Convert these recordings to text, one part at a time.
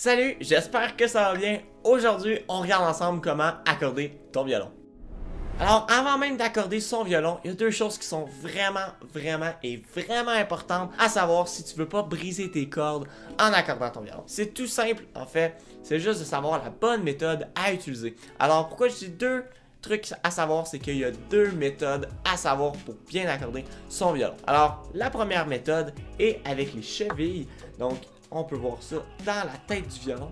Salut, j'espère que ça va bien. Aujourd'hui, on regarde ensemble comment accorder ton violon. Alors, avant même d'accorder son violon, il y a deux choses qui sont vraiment importantes à savoir si tu veux pas briser tes cordes en accordant ton violon. C'est tout simple, en fait, c'est juste de savoir la bonne méthode à utiliser. Alors, pourquoi je dis deux trucs à savoir, c'est qu'il y a deux méthodes à savoir pour bien accorder son violon. Alors, la première méthode est avec les chevilles, donc on peut voir ça dans la tête du violon.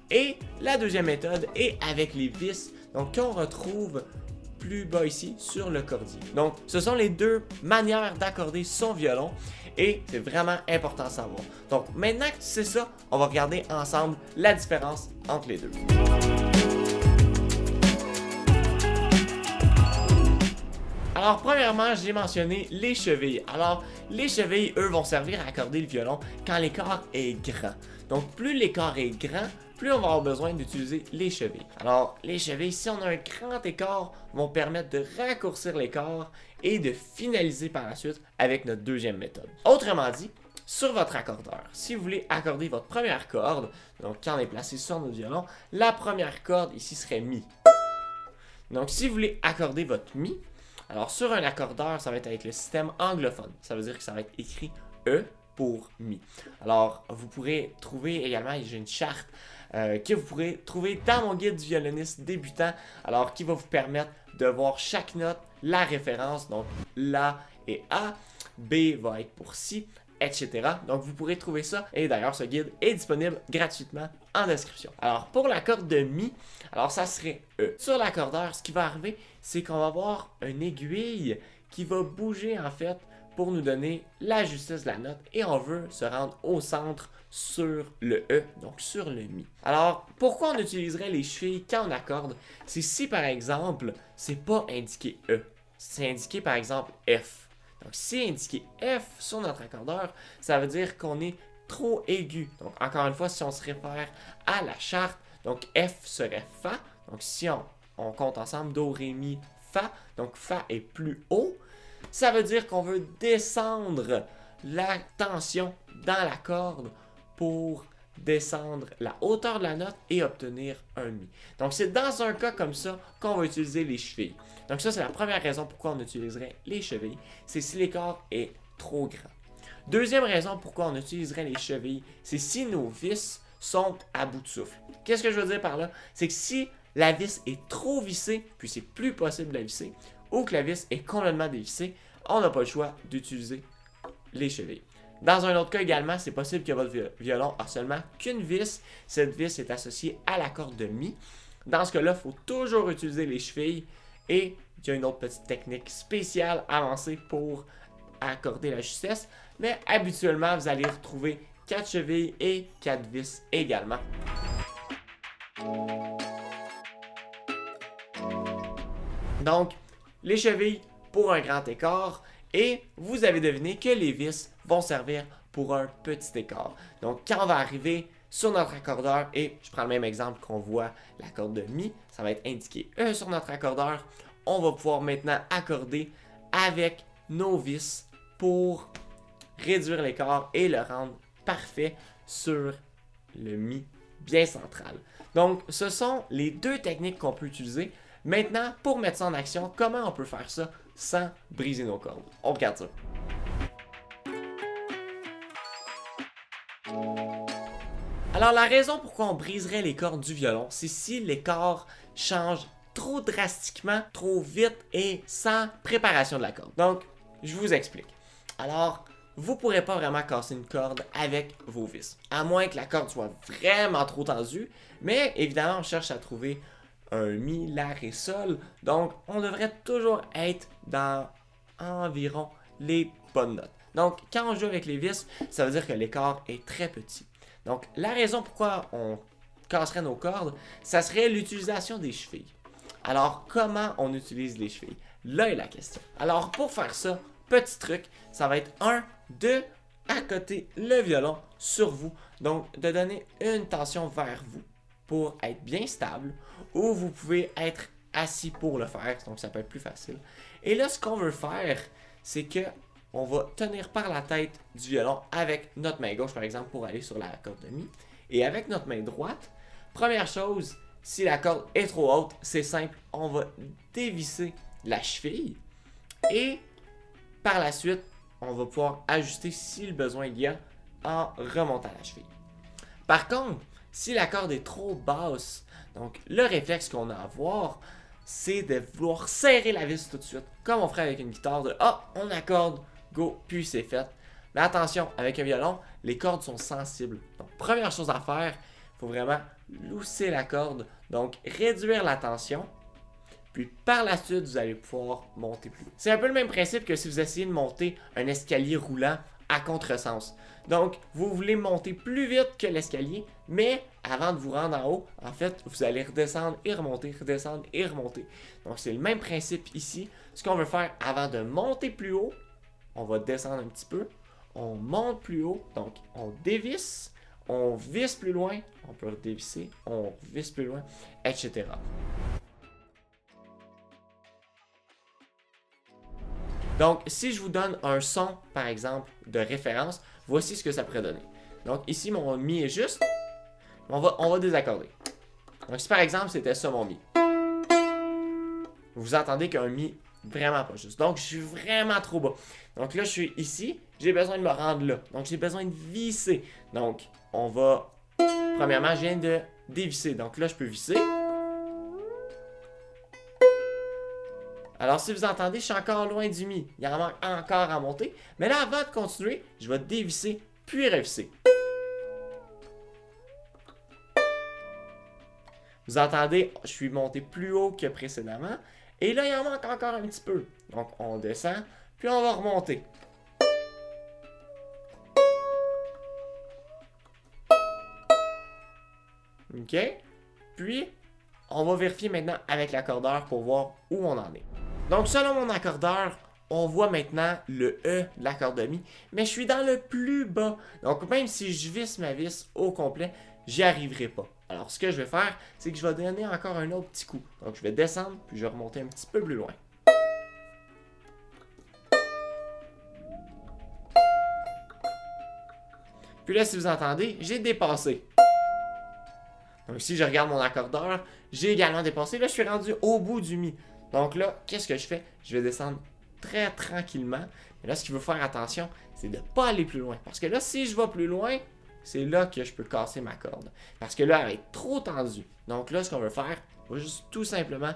Et la deuxième méthode est avec les vis, donc qu'on retrouve plus bas ici sur le cordier. Donc, ce sont les deux manières d'accorder son violon et c'est vraiment important à savoir. Donc, maintenant que tu sais ça, on va regarder ensemble la différence entre les deux. Alors, premièrement, j'ai mentionné les chevilles. Alors, les chevilles, eux, vont servir à accorder le violon quand l'écart est grand. Donc, plus l'écart est grand, plus on va avoir besoin d'utiliser les chevilles. Alors, les chevilles, si on a un grand écart, vont permettre de raccourcir l'écart et de finaliser par la suite avec notre deuxième méthode. Autrement dit, sur votre accordeur, si vous voulez accorder votre première corde, donc quand on est placé sur notre violon, la première corde ici serait Mi. Donc, si vous voulez accorder votre Mi, alors sur un accordeur, ça va être avec le système anglophone. Ça veut dire que ça va être écrit E pour Mi. Alors, vous pourrez trouver également, j'ai une charte que vous pourrez trouver dans mon guide du violoniste débutant, alors qui va vous permettre de voir chaque note, la référence, donc La et A, B va être pour Si, etc. Donc vous pourrez trouver ça, et d'ailleurs ce guide est disponible gratuitement en description. Alors pour la corde de Mi, alors ça serait E. Sur l'accordeur, ce qui va arriver, c'est qu'on va avoir une aiguille qui va bouger en fait pour nous donner la justesse de la note et on veut se rendre au centre sur le E, donc sur le Mi. Alors, pourquoi on utiliserait les chevilles quand on accorde? C'est si par exemple, c'est pas indiqué E, c'est indiqué par exemple F. Donc, si indiqué F sur notre accordeur, ça veut dire qu'on est trop aigu. Donc, encore une fois, si on se réfère à la charte, donc F serait Fa. Donc, si on compte ensemble Do, Ré, Mi, Fa, donc Fa est plus haut, ça veut dire qu'on veut descendre la tension dans la corde pour descendre la hauteur de la note et obtenir un Mi. Donc, c'est dans un cas comme ça qu'on va utiliser les chevilles. Donc, ça, c'est la première raison pourquoi on utiliserait les chevilles. C'est si l'écart est trop grand. Deuxième raison pourquoi on utiliserait les chevilles, c'est si nos vis sont à bout de souffle. Qu'est-ce que je veux dire par là? C'est que si la vis est trop vissée, puis c'est plus possible de la visser, ou que la vis est complètement dévissée, on n'a pas le choix d'utiliser les chevilles. Dans un autre cas également, c'est possible que votre violon a seulement qu'une vis. Cette vis est associée à la corde de Mi. Dans ce cas-là, il faut toujours utiliser les chevilles. Et il y a une autre petite technique spéciale avancée pour accorder la justesse. Mais habituellement, vous allez retrouver 4 chevilles et 4 vis également. Donc, les chevilles pour un grand écart. Et vous avez deviné que les vis vont servir pour un petit écart. Donc, quand on va arriver sur notre accordeur, et je prends le même exemple qu'on voit la corde de Mi, ça va être indiqué E sur notre accordeur. On va pouvoir maintenant accorder avec nos vis pour réduire l'écart et le rendre parfait sur le Mi bien central. Donc, ce sont les deux techniques qu'on peut utiliser. Maintenant, pour mettre ça en action, comment on peut faire ça sans briser nos cordes? On regarde ça. Alors, la raison pourquoi on briserait les cordes du violon, c'est si l'écart change trop drastiquement, trop vite et sans préparation de la corde. Donc, je vous explique. Alors, vous ne pourrez pas vraiment casser une corde avec vos vis, à moins que la corde soit vraiment trop tendue, mais évidemment, on cherche à trouver un Mi, La, Ré, Sol. Donc, on devrait toujours être dans environ les bonnes notes. Donc, quand on joue avec les vis, ça veut dire que l'écart est très petit. Donc, la raison pourquoi on casserait nos cordes, ça serait l'utilisation des chevilles. Alors, comment on utilise les chevilles? Là est la question. Alors, pour faire ça, petit truc, ça va être de accoter le violon sur vous. Donc, de donner une tension vers vous pour être bien stable, ou vous pouvez être assis pour le faire, donc ça peut être plus facile. Et là, ce qu'on veut faire, c'est que on va tenir par la tête du violon avec notre main gauche, par exemple, pour aller sur la corde de Mi. Et avec notre main droite, première chose, si la corde est trop haute, c'est simple, on va dévisser la cheville et par la suite, on va pouvoir ajuster si le besoin il y a en remontant la cheville. Par contre, si la corde est trop basse, donc le réflexe qu'on a à avoir, c'est de vouloir serrer la vis tout de suite, comme on ferait avec une guitare de « Ah, on accorde, go, puis c'est fait ». Mais attention, avec un violon, les cordes sont sensibles. Donc, première chose à faire, il faut vraiment lousser la corde, donc réduire la tension. Puis par la suite, vous allez pouvoir monter plus haut. C'est un peu le même principe que si vous essayez de monter un escalier roulant à contresens. Donc, vous voulez monter plus vite que l'escalier, mais avant de vous rendre en haut, en fait, vous allez redescendre et remonter, redescendre et remonter. Donc, c'est le même principe ici. Ce qu'on veut faire avant de monter plus haut, on va descendre un petit peu, on monte plus haut, donc on dévisse, on visse plus loin, on peut redévisser, on visse plus loin, etc. Donc, si je vous donne un son, par exemple, de référence, voici ce que ça pourrait donner. Donc, ici, mon Mi est juste. On va désaccorder. Donc, si par exemple, c'était ça mon Mi. Vous entendez qu'un Mi vraiment pas juste. Donc, je suis vraiment trop bas. Donc là, je suis ici. J'ai besoin de me rendre là. Donc, j'ai besoin de visser. Donc, on va... Premièrement, je viens de dévisser. Donc là, je peux visser. Alors, si vous entendez, je suis encore loin du Mi. Il y en manque encore à monter. Mais là, avant de continuer, je vais dévisser, puis revisser. Vous entendez, je suis monté plus haut que précédemment. Et là, il en manque encore un petit peu. Donc, on descend, puis on va remonter. OK? Puis, on va vérifier maintenant avec l'accordeur pour voir où on en est. Donc, selon mon accordeur, on voit maintenant le E de l'accord de Mi, mais je suis dans le plus bas. Donc, même si je visse ma vis au complet, j'y arriverai pas. Alors, ce que je vais faire, c'est que je vais donner encore un autre petit coup. Donc, je vais descendre, puis je vais remonter un petit peu plus loin. Puis là, si vous entendez, j'ai dépassé. Donc, si je regarde mon accordeur, j'ai également dépassé. Là, je suis rendu au bout du Mi. Donc là, qu'est-ce que je fais? Je vais descendre très tranquillement. Mais là, ce qu'il faut faire attention, c'est de ne pas aller plus loin. Parce que là, si je vais plus loin, c'est là que je peux casser ma corde. Parce que là, elle est trop tendue. Donc là, ce qu'on veut faire, on va juste tout simplement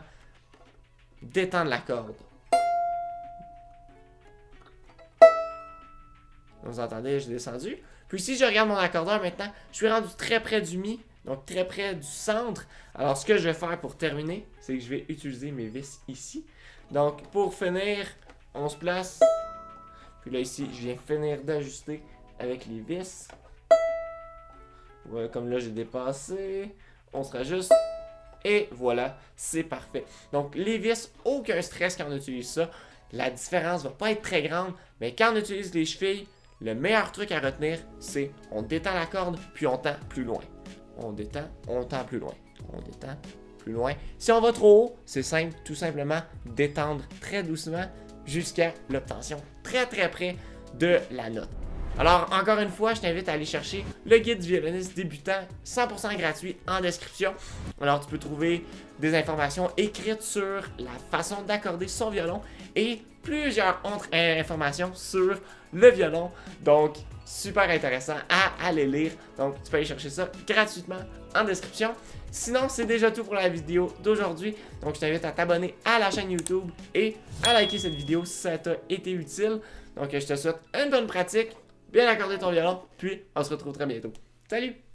détendre la corde. Vous entendez, j'ai descendu. Puis si je regarde mon accordeur maintenant, je suis rendu très près du Mi. Donc très près du centre. Alors ce que je vais faire pour terminer, c'est que je vais utiliser mes vis ici. Donc pour finir, on se place. Puis là ici, je viens finir d'ajuster avec les vis. Voilà, comme là j'ai dépassé. On se rajuste. Et voilà, c'est parfait. Donc les vis, aucun stress quand on utilise ça. La différence va pas être très grande. Mais quand on utilise les chevilles, le meilleur truc à retenir, c'est on détend la corde, puis on tend plus loin. On détend, on tend plus loin. On détend plus loin. Si on va trop haut, c'est simple, tout simplement détendre très doucement jusqu'à l'obtention très près de la note. Alors, encore une fois, je t'invite à aller chercher le guide du violoniste débutant 100% gratuit en description. Alors, tu peux trouver des informations écrites sur la façon d'accorder son violon et plusieurs autres informations sur le violon. Donc, super intéressant à aller lire. Donc, tu peux aller chercher ça gratuitement en description. Sinon, c'est déjà tout pour la vidéo d'aujourd'hui. Donc, je t'invite à t'abonner à la chaîne YouTube et à liker cette vidéo si ça t'a été utile. Donc, je te souhaite une bonne pratique, bien accorder ton violon, puis on se retrouve très bientôt. Salut!